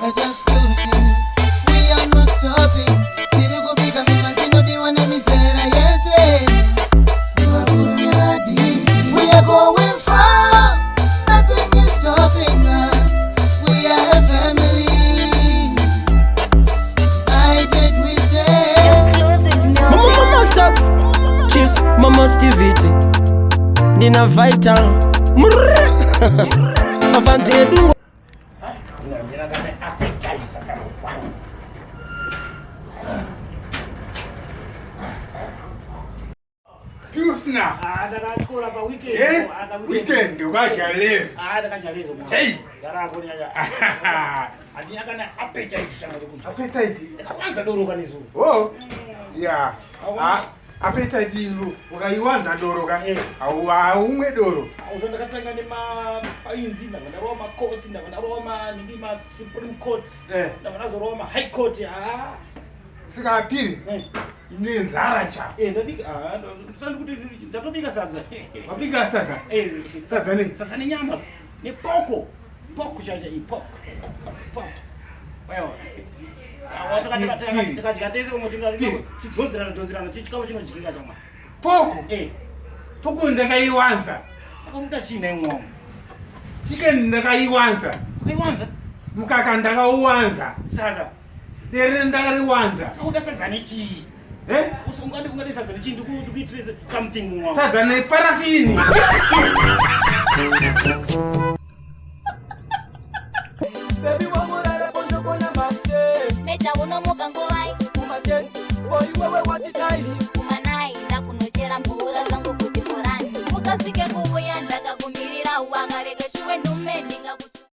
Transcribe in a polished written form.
at exclusive. We are not stopping. Till go big and Martino the one and Misera, yes. We are going far. Nothing is stopping us. We are a family. United we stay. Exclusive music. Mama Saf, Chief Mama Stivity, Nina Vital, Avanti Edungo. Piusna. Ndakachikora pa weekend. Weekend ukajaleza. Ndakachalezo. Hey. Garako ni aya. Adina kana appetite shanga kucha. Appetite. Ndakawanza doro kanizo. Oh. Yeah. Appetite izo ukaiwanza doro ka. Au umwe doro. Uzonda katanga ni painzi ndakaroma court ndakaroma ndima Supreme Court. Ndakaroma High Court. Sika Aphiri. Nenzara cha. Ndabika kuti ndatobika sadza. Wabika sadza. Sadza ni. Sadza ni nyama. Ni poko. Poko chacha hii poko. Poko. Wewe. Sawa tikateze umutinga chidzonzerana chichikawa chinochikika chamwa. Poko. Poko ndakaiwanza. Saka muda chine ng'omo. Chicken ndakaiwanza. Ukaiwanza? Mukaka ndakauwanza. Saka Dere ndakariwanza. saka udasadza nechi. Ungadi sadza nechi ndikuitrese something ng'omo. Sadza ne parafini.